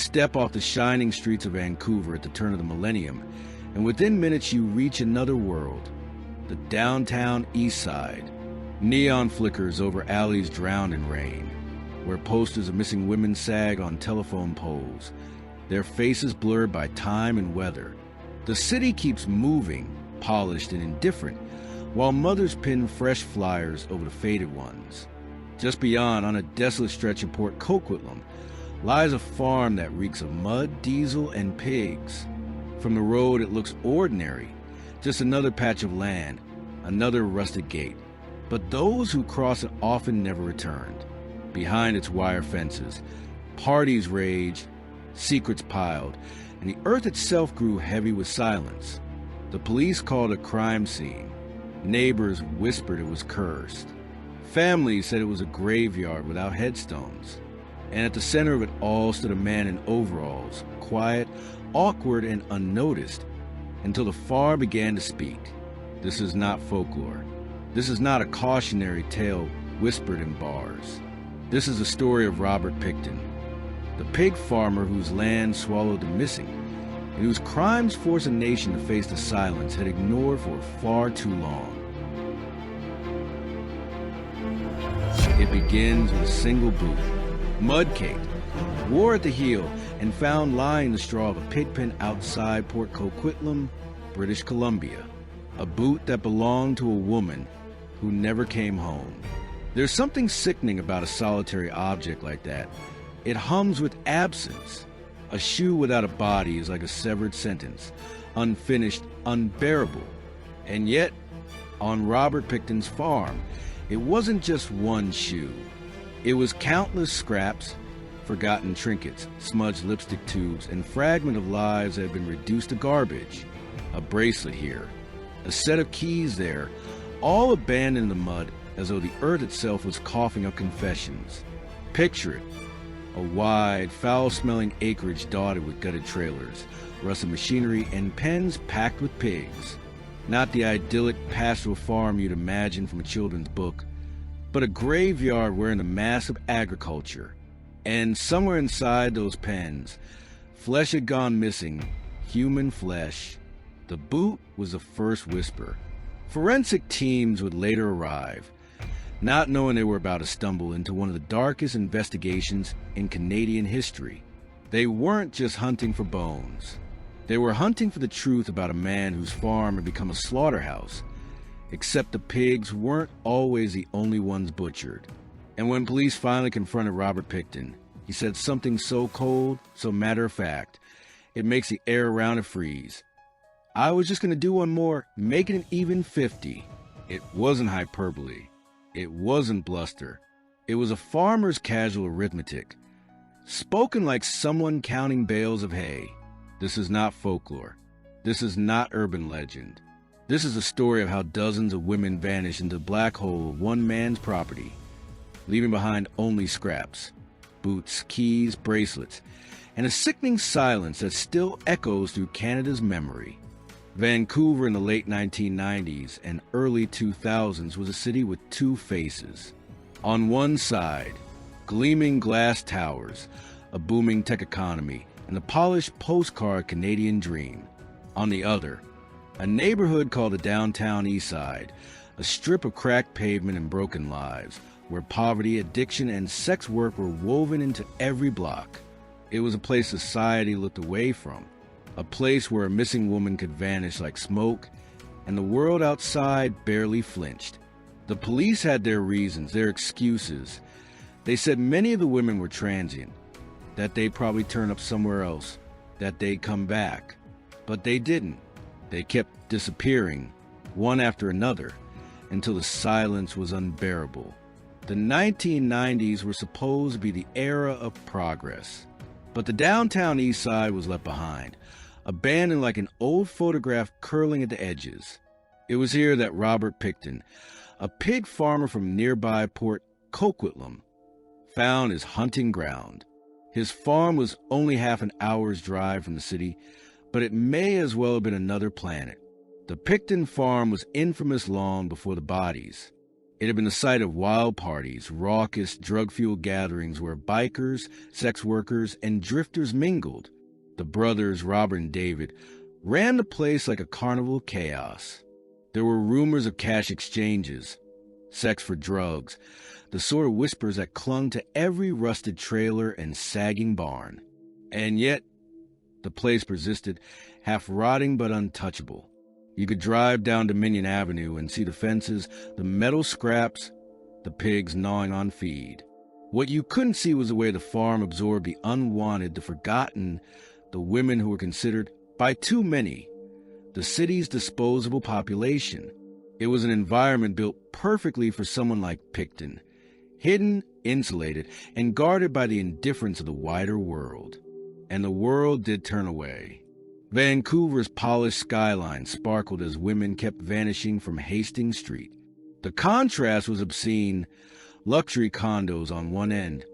step off the shining streets of Vancouver at the turn of the millennium, and within minutes you reach another world, the Downtown Eastside. Neon flickers over alleys drowned in rain, where posters of missing women sag on telephone poles, their faces blurred by time and weather. The city keeps moving, polished and indifferent, while mothers pin fresh flyers over the faded ones. Just beyond, on a desolate stretch of Port Coquitlam, lies a farm that reeks of mud, diesel, and pigs. From the road it looks ordinary, just another patch of land, another rusted gate. But those who cross it often never returned. Behind its wire fences, parties raged, secrets piled, and the earth itself grew heavy with silence. The police called it a crime scene. Neighbors whispered it was cursed. Families said it was a graveyard without headstones. And at the center of it all stood a man in overalls, quiet, awkward, and unnoticed, until the farm began to speak. This is not folklore. This is not a cautionary tale whispered in bars. This is the story of Robert Pickton, the pig farmer whose land swallowed the missing, and whose crimes forced a nation to face the silence had ignored for far too long. It begins with a single boot, mud-caked, wore at the heel, and found lying in the straw of a pig pen outside Port Coquitlam, British Columbia. A boot that belonged to a woman who never came home. There's something sickening about a solitary object like that. It hums with absence. A shoe without a body is like a severed sentence, unfinished, unbearable. And yet, on Robert Pickton's farm, it wasn't just one shoe. It was countless scraps, forgotten trinkets, smudged lipstick tubes, and fragments of lives that had been reduced to garbage. A bracelet here, a set of keys there, all abandoned in the mud as though the earth itself was coughing up confessions. Picture it, a wide, foul-smelling acreage dotted with gutted trailers, rusted machinery, and pens packed with pigs. Not the idyllic pastoral farm you'd imagine from a children's book, but a graveyard wearing the mask of agriculture. And somewhere inside those pens, flesh had gone missing, human flesh. The boot was the first whisper. Forensic teams would later arrive, not knowing they were about to stumble into one of the darkest investigations in Canadian history. They weren't just hunting for bones. They were hunting for the truth about a man whose farm had become a slaughterhouse. Except the pigs weren't always the only ones butchered. And when police finally confronted Robert Pickton, he said something so cold, so matter-of-fact, it makes the air around it freeze. I was just going to do one more, making it even 50. It wasn't hyperbole. It wasn't bluster. It was a farmer's casual arithmetic, spoken like someone counting bales of hay. This is not folklore. This is not urban legend. This is a story of how dozens of women vanished into the black hole of one man's property, leaving behind only scraps, boots, keys, bracelets, and a sickening silence that still echoes through Canada's memory. Vancouver in the late 1990s and early 2000s was a city with two faces. On one side, gleaming glass towers, a booming tech economy, and the polished postcard Canadian dream. On the other, a neighborhood called the Downtown Eastside, a strip of cracked pavement and broken lives, where poverty, addiction, and sex work were woven into every block. It was a place society looked away from. A place where a missing woman could vanish like smoke, and the world outside barely flinched. The police had their reasons, their excuses. They said many of the women were transient, that they'd probably turn up somewhere else, that they'd come back. But they didn't. They kept disappearing, one after another, until the silence was unbearable. The 1990s were supposed to be the era of progress. But the Downtown Eastside was left behind, abandoned like an old photograph curling at the edges. It was here that Robert Pickton, a pig farmer from nearby Port Coquitlam, found his hunting ground. His farm was only half an hour's drive from the city, but it may as well have been another planet. The Pickton farm was infamous long before the bodies. It had been the site of wild parties, raucous, drug-fueled gatherings where bikers, sex workers, and drifters mingled. The brothers, Robert and David, ran the place like a carnival of chaos. There were rumors of cash exchanges, sex for drugs, the sort of whispers that clung to every rusted trailer and sagging barn. And yet, the place persisted, half rotting but untouchable. You could drive down Dominion Avenue and see the fences, the metal scraps, the pigs gnawing on feed. What you couldn't see was the way the farm absorbed the unwanted, the forgotten, the women who were considered, by too many, the city's disposable population. It was an environment built perfectly for someone like Pickton, hidden, insulated, and guarded by the indifference of the wider world. And the world did turn away. Vancouver's polished skyline sparkled as women kept vanishing from Hastings Street. The contrast was obscene. Luxury condos on one end,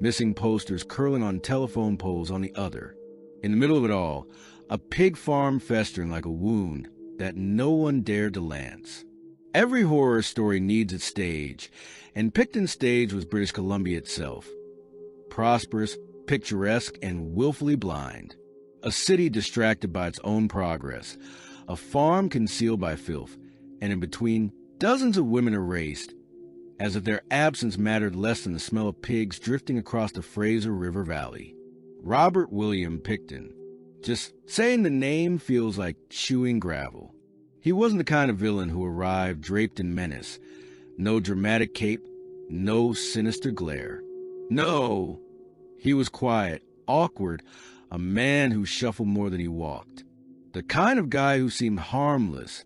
missing posters curling on telephone poles on the other. In the middle of it all, a pig farm festering like a wound that no one dared to lance. Every horror story needs its stage, and Pickton's stage was British Columbia itself. Prosperous, picturesque, and willfully blind. A city distracted by its own progress, a farm concealed by filth, and in between, dozens of women erased, as if their absence mattered less than the smell of pigs drifting across the Fraser River Valley. Robert William Pickton. Just saying the name feels like chewing gravel. He wasn't the kind of villain who arrived draped in menace. No dramatic cape, no sinister glare. No! He was quiet, awkward, a man who shuffled more than he walked. The kind of guy who seemed harmless,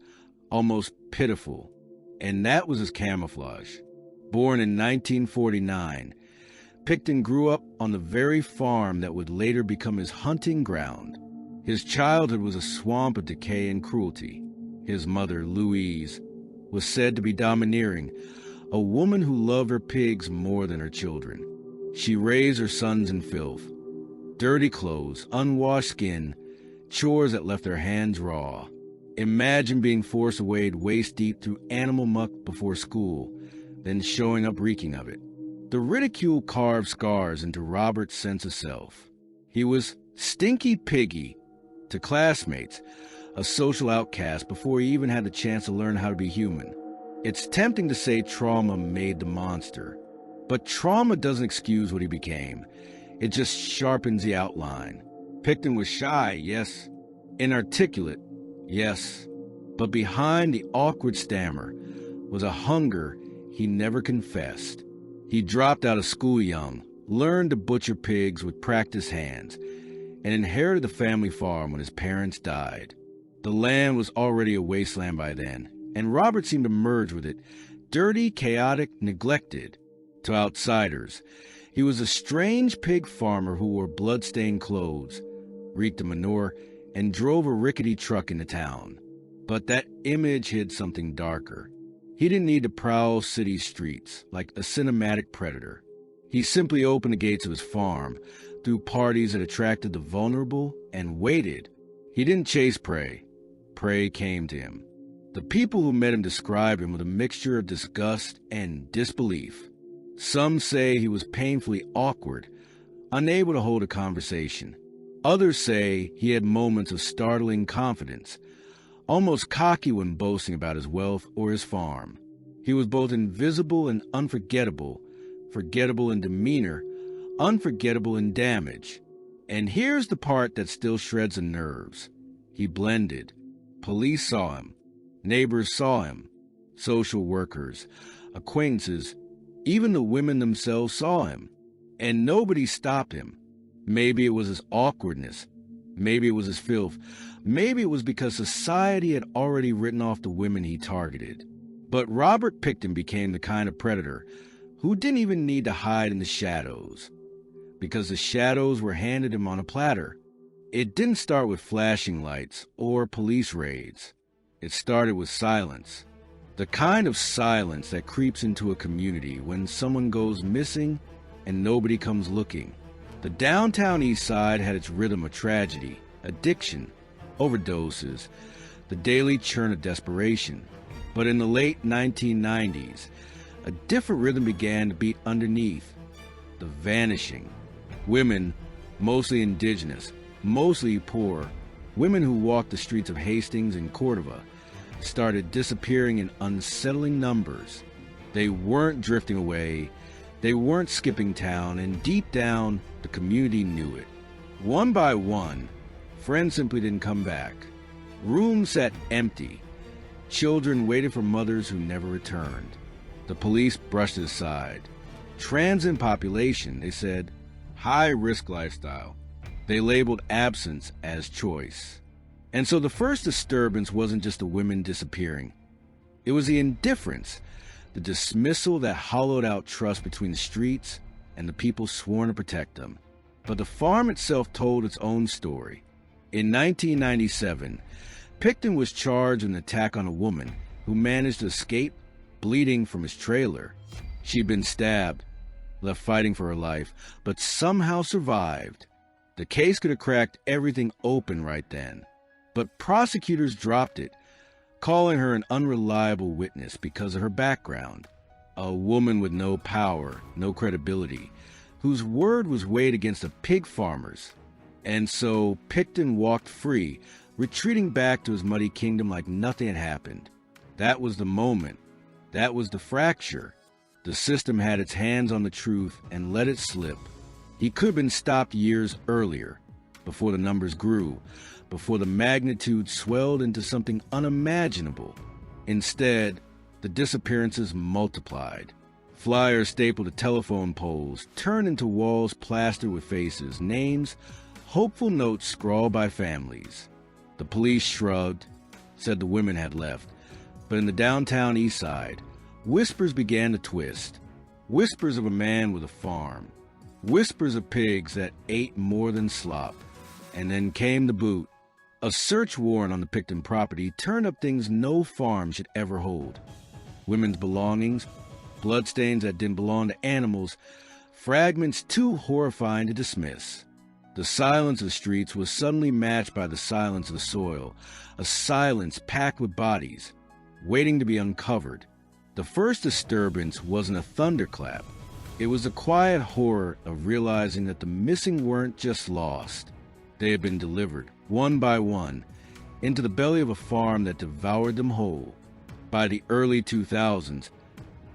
almost pitiful. And that was his camouflage. Born in 1949, Pickton grew up on the very farm that would later become his hunting ground. His childhood was a swamp of decay and cruelty. His mother, Louise, was said to be domineering, a woman who loved her pigs more than her children. She raised her sons in filth. Dirty clothes, unwashed skin, chores that left their hands raw. Imagine being forced to wade waist-deep through animal muck before school, then showing up reeking of it. The ridicule carved scars into Robert's sense of self. He was Stinky Piggy to classmates, a social outcast before he even had the chance to learn how to be human. It's tempting to say trauma made the monster, but trauma doesn't excuse what he became. It just sharpens the outline. Pickton was shy, yes. Inarticulate, yes. But behind the awkward stammer was a hunger he never confessed. He dropped out of school young, learned to butcher pigs with practiced hands, and inherited the family farm when his parents died. The land was already a wasteland by then, and Robert seemed to merge with it, dirty, chaotic, neglected. To outsiders, he was a strange pig farmer who wore blood-stained clothes, reeked of manure, and drove a rickety truck into town. But that image hid something darker. He didn't need to prowl city streets like a cinematic predator. He simply opened the gates of his farm, threw parties that attracted the vulnerable, and waited. He didn't chase prey. Prey came to him. The people who met him described him with a mixture of disgust and disbelief. Some say he was painfully awkward, unable to hold a conversation. Others say he had moments of startling confidence, almost cocky when boasting about his wealth or his farm. He was both invisible and unforgettable, forgettable in demeanor, unforgettable in damage. And here's the part that still shreds the nerves. He blended. Police saw him. Neighbors saw him. Social workers, acquaintances, even the women themselves saw him. And nobody stopped him. Maybe it was his awkwardness. Maybe it was his filth. Maybe it was because society had already written off the women he targeted. But Robert Pickton became the kind of predator who didn't even need to hide in the shadows, because the shadows were handed him on a platter. It didn't start with flashing lights or police raids. It started with silence. The kind of silence that creeps into a community when someone goes missing and nobody comes looking. The Downtown Eastside had its rhythm of tragedy, addiction, overdoses, the daily churn of desperation. But in the late 1990s, a different rhythm began to beat underneath. The vanishing. Women, mostly indigenous, mostly poor, women who walked the streets of Hastings and Cordova, started disappearing in unsettling numbers. They weren't drifting away, they weren't skipping town, and deep down, the community knew it. One by one, friends simply didn't come back. Rooms sat empty. Children waited for mothers who never returned. The police brushed it aside. Transient population, they said. High-risk lifestyle. They labeled absence as choice. And so the first disturbance wasn't just the women disappearing. It was the indifference, the dismissal that hollowed out trust between the streets and the people sworn to protect them. But the farm itself told its own story. In 1997, Pickton was charged with an attack on a woman who managed to escape, bleeding from his trailer. She'd been stabbed, left fighting for her life, but somehow survived. The case could have cracked everything open right then. But prosecutors dropped it, calling her an unreliable witness because of her background. A woman with no power, no credibility, whose word was weighed against the pig farmers. And so Pickton walked free, retreating back to his muddy kingdom like nothing had happened. That was the moment. That was the fracture. The system had its hands on the truth and let it slip. He could have been stopped years earlier, before the numbers grew, before the magnitude swelled into something unimaginable. Instead, the disappearances multiplied. Flyers stapled to telephone poles turned into walls plastered with faces, names, hopeful notes scrawled by families. The police shrugged, said the women had left. But in the Downtown Eastside, whispers began to twist. Whispers of a man with a farm. Whispers of pigs that ate more than slop. And then came the boot. A search warrant on the Pickton property turned up things no farm should ever hold. Women's belongings, bloodstains that didn't belong to animals, fragments too horrifying to dismiss. The silence of the streets was suddenly matched by the silence of the soil, a silence packed with bodies, waiting to be uncovered. The first disturbance wasn't a thunderclap. It was the quiet horror of realizing that the missing weren't just lost. They had been delivered, one by one, into the belly of a farm that devoured them whole. By the early 2000s,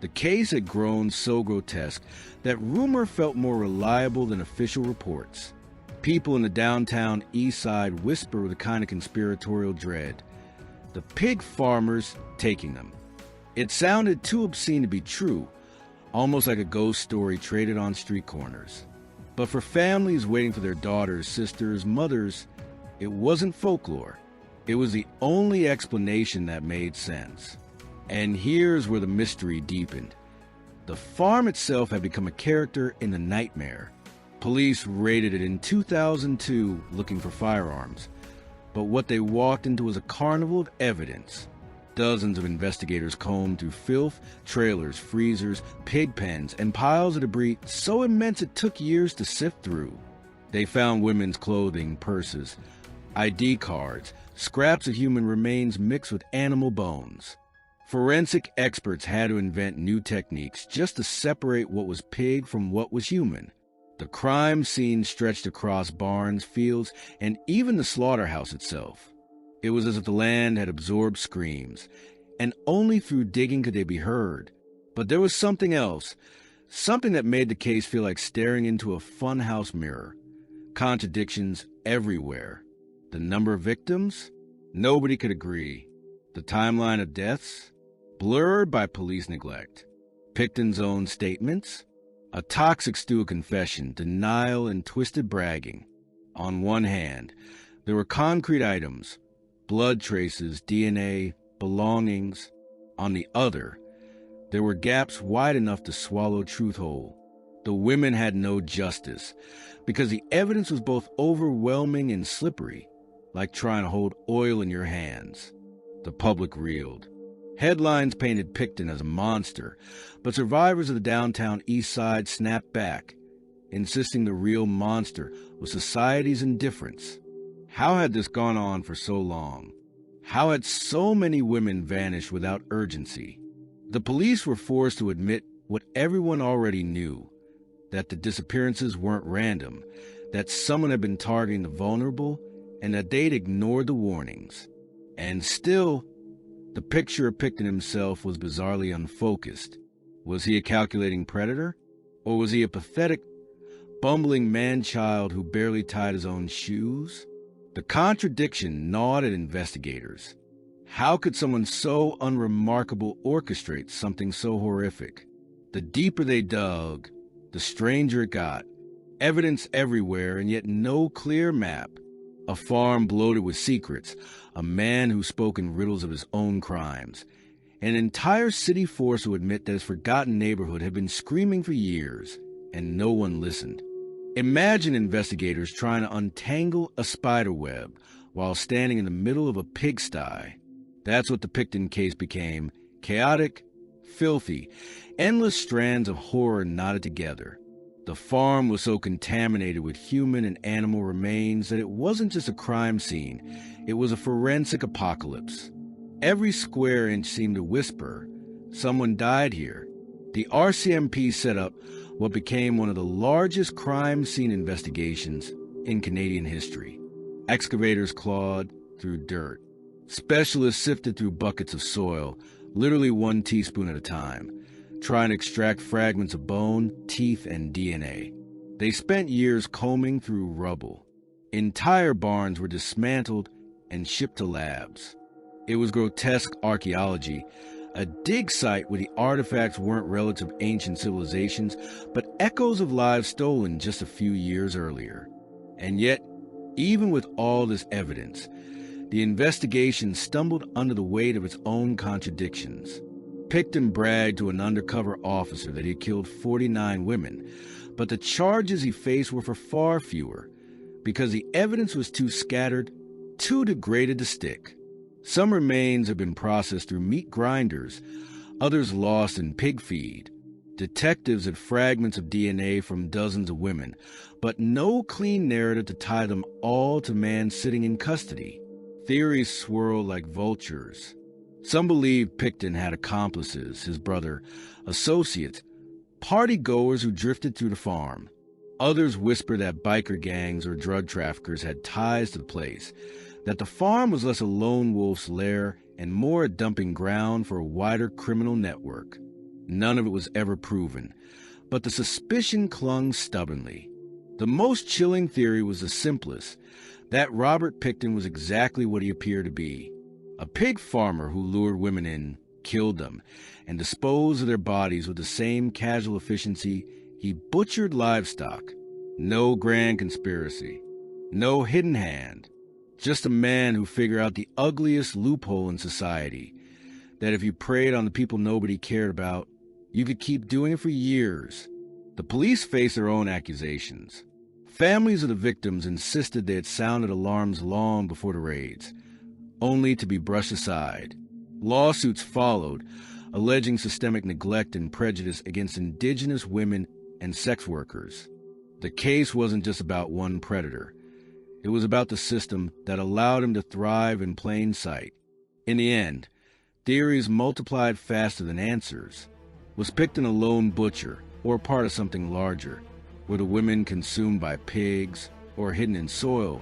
the case had grown so grotesque that rumor felt more reliable than official reports. People in the Downtown Eastside whisper with a kind of conspiratorial dread. The pig farmers taking them. It sounded too obscene to be true, almost like a ghost story traded on street corners. But for families waiting for their daughters, sisters, mothers, it wasn't folklore. It was the only explanation that made sense. And here's where the mystery deepened. The farm itself had become a character in the nightmare. Police raided it in 2002 looking for firearms. But what they walked into was a carnival of evidence. Dozens of investigators combed through filth, trailers, freezers, pig pens, and piles of debris so immense it took years to sift through. They found women's clothing, purses, ID cards, scraps of human remains mixed with animal bones. Forensic experts had to invent new techniques just to separate what was pig from what was human. The crime scene stretched across barns, fields, and even the slaughterhouse itself. It was as if the land had absorbed screams, and only through digging could they be heard. But there was something else, something that made the case feel like staring into a funhouse mirror. Contradictions everywhere. The number of victims? Nobody could agree. The timeline of deaths? Blurred by police neglect. Pickton's own statements? A toxic stew of confession, denial, and twisted bragging. On one hand, there were concrete items, blood traces, DNA, belongings. On the other, there were gaps wide enough to swallow truth whole. The women had no justice, because the evidence was both overwhelming and slippery, like trying to hold oil in your hands. The public reeled. Headlines painted Pickton as a monster, but survivors of the Downtown Eastside snapped back, insisting the real monster was society's indifference. How had this gone on for so long? How had so many women vanished without urgency? The police were forced to admit what everyone already knew, that the disappearances weren't random, that someone had been targeting the vulnerable, and that they'd ignored the warnings. And still, the picture of Pickton himself was bizarrely unfocused. Was he a calculating predator? Or was he a pathetic, bumbling man-child who barely tied his own shoes? The contradiction gnawed at investigators. How could someone so unremarkable orchestrate something so horrific? The deeper they dug, the stranger it got. Evidence everywhere, and yet no clear map. A farm bloated with secrets, a man who spoke in riddles of his own crimes, an entire city forced to admit that his forgotten neighborhood had been screaming for years, and no one listened. Imagine investigators trying to untangle a spider web while standing in the middle of a pigsty. That's what the Pickton case became: chaotic, filthy, endless strands of horror knotted together. The farm was so contaminated with human and animal remains that it wasn't just a crime scene, it was a forensic apocalypse. Every square inch seemed to whisper, someone died here. The RCMP set up what became one of the largest crime scene investigations in Canadian history. Excavators clawed through dirt. Specialists sifted through buckets of soil, literally 1 teaspoon at a time, trying to extract fragments of bone, teeth, and DNA. They spent years combing through rubble. Entire barns were dismantled and shipped to labs. It was grotesque archaeology, a dig site where the artifacts weren't relics of ancient civilizations, but echoes of lives stolen just a few years earlier. And yet, even with all this evidence, the investigation stumbled under the weight of its own contradictions. Pickton bragged to an undercover officer that he had killed 49 women, but the charges he faced were for far fewer, because the evidence was too scattered, too degraded to stick. Some remains have been processed through meat grinders, others lost in pig feed. Detectives had fragments of DNA from dozens of women, but no clean narrative to tie them all to man sitting in custody. Theories swirled like vultures. Some believed Pickton had accomplices, his brother, associates, party-goers who drifted through the farm. Others whispered that biker gangs or drug traffickers had ties to the place, that the farm was less a lone wolf's lair and more a dumping ground for a wider criminal network. None of it was ever proven, but the suspicion clung stubbornly. The most chilling theory was the simplest, that Robert Pickton was exactly what he appeared to be: a pig farmer who lured women in, killed them, and disposed of their bodies with the same casual efficiency he butchered livestock. No grand conspiracy, no hidden hand, just a man who figured out the ugliest loophole in society, that if you preyed on the people nobody cared about, you could keep doing it for years. The police faced their own accusations. Families of the victims insisted they had sounded alarms long before the raids, only to be brushed aside. Lawsuits followed, alleging systemic neglect and prejudice against Indigenous women and sex workers. The case wasn't just about one predator. It was about the system that allowed him to thrive in plain sight. In the end, theories multiplied faster than answers. Was Pickton a lone butcher, or part of something larger? Were the women consumed by pigs, or hidden in soil,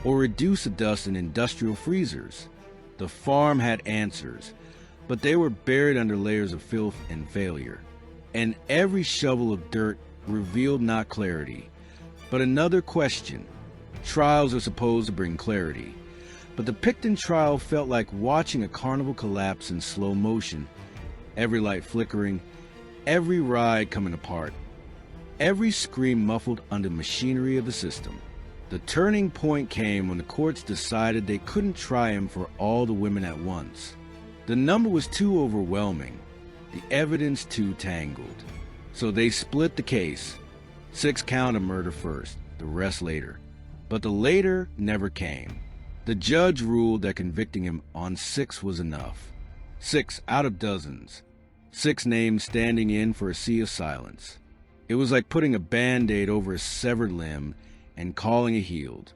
or reduced to dust in industrial freezers? The farm had answers, but they were buried under layers of filth and failure. And every shovel of dirt revealed not clarity, but another question. Trials are supposed to bring clarity, but the Pickton trial felt like watching a carnival collapse in slow motion. Every light flickering, every ride coming apart, every scream muffled under the machinery of the system. The turning point came when the courts decided they couldn't try him for all the women at once. The number was too overwhelming, the evidence too tangled. So they split the case. 6 count of murder first, the rest later. But the later never came. The judge ruled that convicting him on 6 was enough. 6 out of dozens. 6 names standing in for a sea of silence. It was like putting a Band-Aid over a severed limb and calling it healed.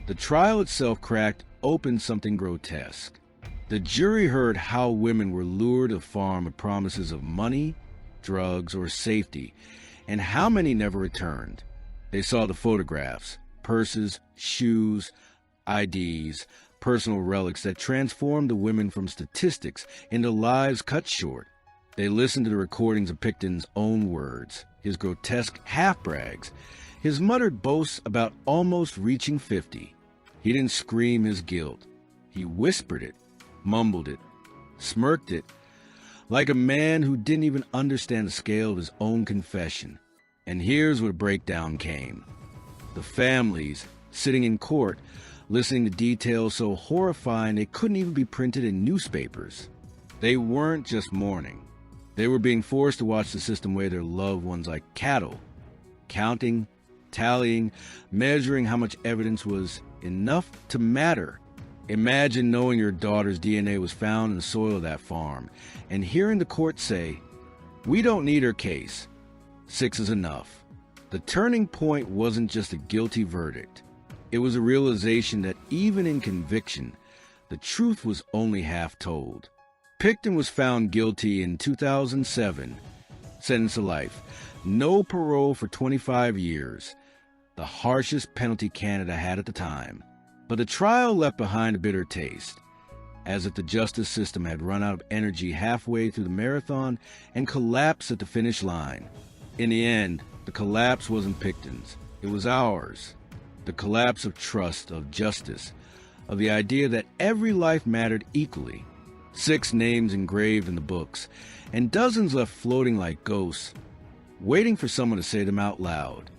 The trial itself cracked open something grotesque. The jury heard how women were lured to the farm with promises of money, drugs, or safety, and how many never returned. They saw the photographs, purses, shoes, IDs, personal relics that transformed the women from statistics into lives cut short. They listened to the recordings of Pickton's own words, his grotesque half-brags, his muttered boasts about almost reaching 50. He didn't scream his guilt. He whispered it, mumbled it, smirked it, like a man who didn't even understand the scale of his own confession. And here's where the breakdown came. The families, sitting in court, listening to details so horrifying they couldn't even be printed in newspapers. They weren't just mourning. They were being forced to watch the system weigh their loved ones like cattle, counting, tallying, measuring how much evidence was enough to matter. Imagine knowing your daughter's DNA was found in the soil of that farm and hearing the court say, "We don't need her case. 6 is enough." The turning point wasn't just a guilty verdict. It was a realization that even in conviction, the truth was only half told. Pickton was found guilty in 2007, sentenced to life, no parole for 25 years, the harshest penalty Canada had at the time. But the trial left behind a bitter taste, as if the justice system had run out of energy halfway through the marathon and collapsed at the finish line. In the end, the collapse wasn't Pickton's, it was ours. The collapse of trust, of justice, of the idea that every life mattered equally. 6 names engraved in the books, and dozens left floating like ghosts, waiting for someone to say them out loud.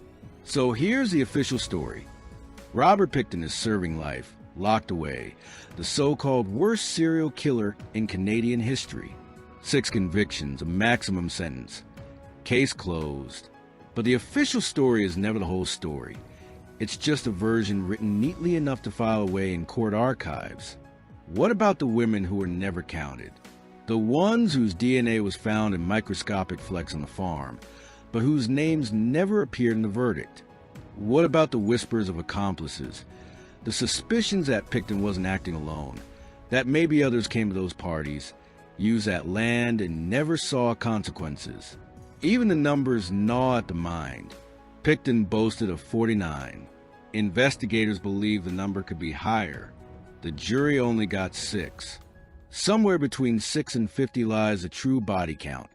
So here's the official story. Robert Pickton is serving life, locked away, the so-called worst serial killer in Canadian history. 6 convictions, a maximum sentence. Case closed. But the official story is never the whole story. It's just a version written neatly enough to file away in court archives. What about the women who were never counted? The ones whose DNA was found in microscopic flecks on the farm, but whose names never appeared in the verdict? What about the whispers of accomplices? The suspicions that Pickton wasn't acting alone, that maybe others came to those parties, used that land, and never saw consequences. Even the numbers gnaw at the mind. Pickton boasted of 49. Investigators believed the number could be higher. The jury only got 6. Somewhere between 6 and 50 lies a true body count,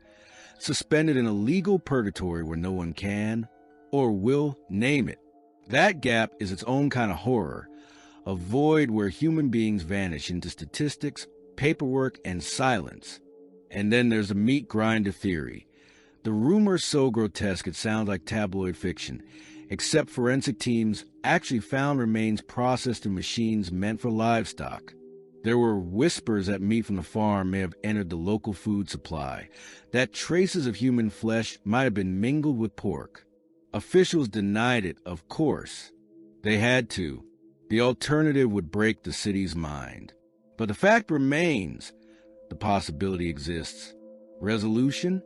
suspended in a legal purgatory where no one can or will name it. That gap is its own kind of horror, a void where human beings vanish into statistics, paperwork, and silence. And then there's the meat grinder theory. The rumors so grotesque it sounds like tabloid fiction, except forensic teams actually found remains processed in machines meant for livestock. There were whispers that meat from the farm may have entered the local food supply, that traces of human flesh might have been mingled with pork. Officials denied it, of course. They had to. The alternative would break the city's mind. But the fact remains, the possibility exists. Resolution?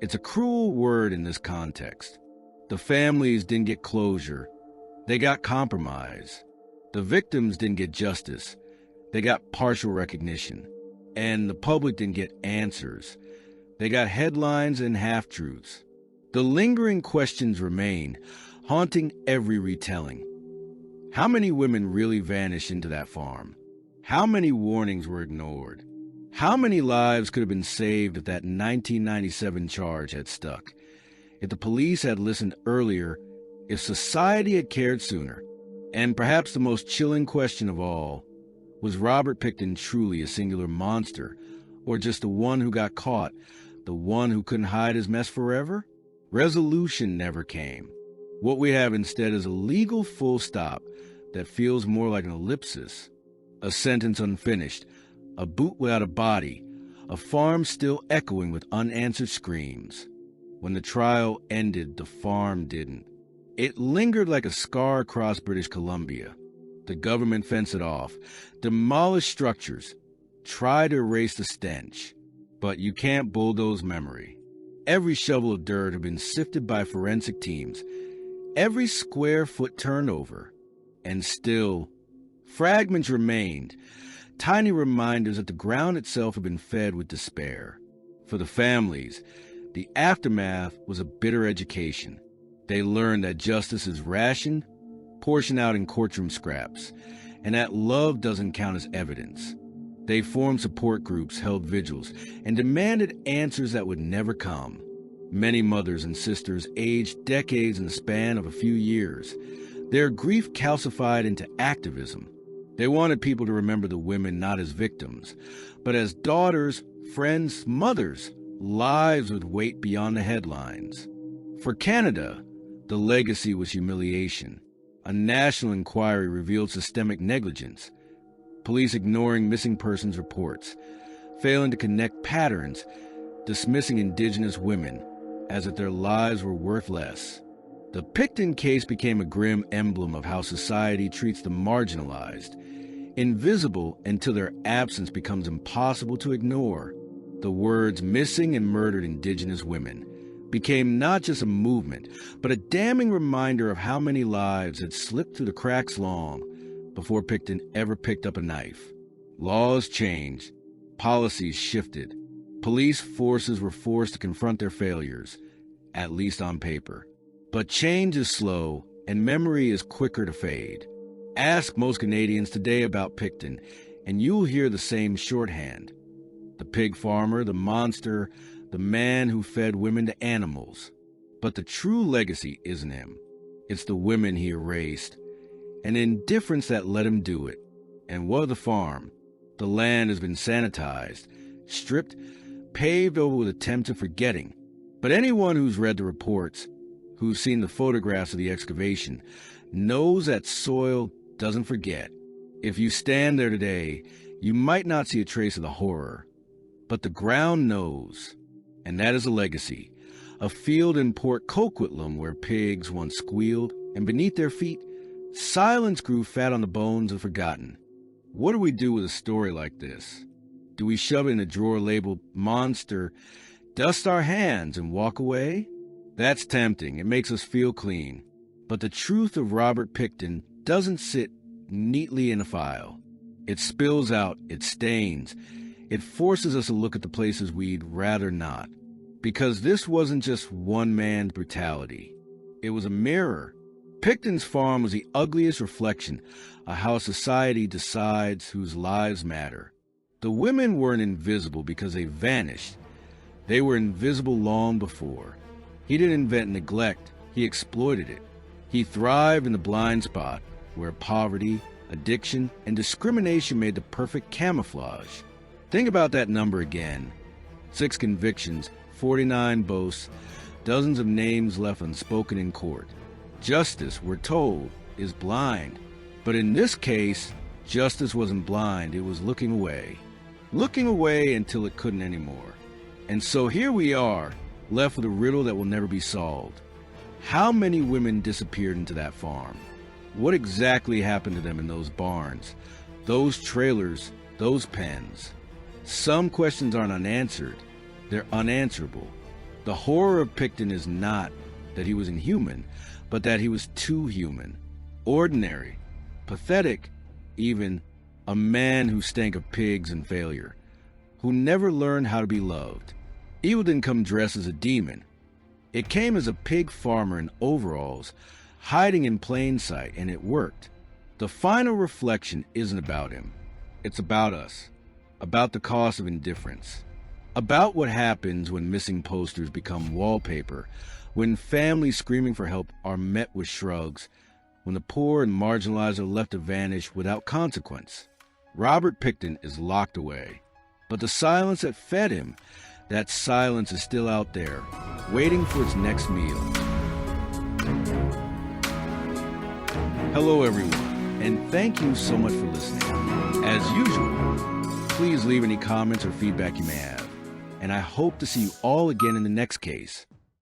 It's a cruel word in this context. The families didn't get closure. They got compromise. The victims didn't get justice. They got partial recognition. And the public didn't get answers. They got headlines and half-truths. The lingering questions remain, haunting every retelling. How many women really vanished into that farm? How many warnings were ignored? How many lives could have been saved if that 1997 charge had stuck? If the police had listened earlier, if society had cared sooner? And perhaps the most chilling question of all, was Robert Pickton truly a singular monster, or just the one who got caught, the one who couldn't hide his mess forever? Resolution never came. What we have instead is a legal full stop that feels more like an ellipsis, a sentence unfinished, a boot without a body, a farm still echoing with unanswered screams. When the trial ended, the farm didn't. It lingered like a scar across British Columbia. The government fenced it off, demolished structures, tried to erase the stench. But you can't bulldoze memory. Every shovel of dirt had been sifted by forensic teams, every square foot turned over, and still, fragments remained, tiny reminders that the ground itself had been fed with despair. For the families, the aftermath was a bitter education. They learned that justice is rationed, portioned out in courtroom scraps, and that love doesn't count as evidence. They formed support groups, held vigils, and demanded answers that would never come. Many mothers and sisters aged decades in the span of a few years. Their grief calcified into activism. They wanted people to remember the women not as victims, but as daughters, friends, mothers, lives with weight beyond the headlines. For Canada, the legacy was humiliation. A national inquiry revealed systemic negligence, police ignoring missing persons reports, failing to connect patterns, dismissing Indigenous women as if their lives were worth less. The Pickton case became a grim emblem of how society treats the marginalized, invisible until their absence becomes impossible to ignore. The words "missing and murdered Indigenous women" became not just a movement, but a damning reminder of how many lives had slipped through the cracks long before Pickton ever picked up a knife. Laws changed, policies shifted, police forces were forced to confront their failures, at least on paper. But change is slow, and memory is quicker to fade. Ask most Canadians today about Pickton, and you'll hear the same shorthand. The pig farmer, the monster, the man who fed women to animals. But the true legacy isn't him. It's the women he erased, and the indifference that let him do it. And what of the farm? The land has been sanitized, stripped, paved over with attempts at forgetting. But anyone who's read the reports, who's seen the photographs of the excavation, knows that soil doesn't forget. If you stand there today, you might not see a trace of the horror, but the ground knows. And that is a legacy. A field in Port Coquitlam where pigs once squealed, and beneath their feet, silence grew fat on the bones of forgotten. What do we do with a story like this? Do we shove it in a drawer labeled "monster," dust our hands, and walk away? That's tempting. It makes us feel clean. But the truth of Robert Pickton doesn't sit neatly in a file. It spills out, it stains. It forces us to look at the places we'd rather not. Because this wasn't just one man's brutality. It was a mirror. Pickton's farm was the ugliest reflection of how society decides whose lives matter. The women weren't invisible because they vanished. They were invisible long before. He didn't invent neglect, he exploited it. He thrived in the blind spot, where poverty, addiction, and discrimination made the perfect camouflage. Think about that number again. 6 convictions, 49 boasts, dozens of names left unspoken in court. Justice, we're told, is blind. But in this case, justice wasn't blind, it was looking away. Looking away until it couldn't anymore. And so here we are, left with a riddle that will never be solved. How many women disappeared into that farm? What exactly happened to them in those barns, those trailers, those pens? Some questions aren't unanswered. They're unanswerable. The horror of Pickton is not that he was inhuman, but that he was too human. Ordinary, pathetic, even a man who stank of pigs and failure, who never learned how to be loved. Evil didn't come dressed as a demon. It came as a pig farmer in overalls, hiding in plain sight, and it worked. The final reflection isn't about him. It's about us. About the cost of indifference. About what happens when missing posters become wallpaper, when families screaming for help are met with shrugs, when the poor and marginalized are left to vanish without consequence. Robert Pickton is locked away. But the silence that fed him, that silence is still out there, waiting for its next meal. Hello, everyone, and thank you so much for listening. As usual, please leave any comments or feedback you may have, and I hope to see you all again in the next case.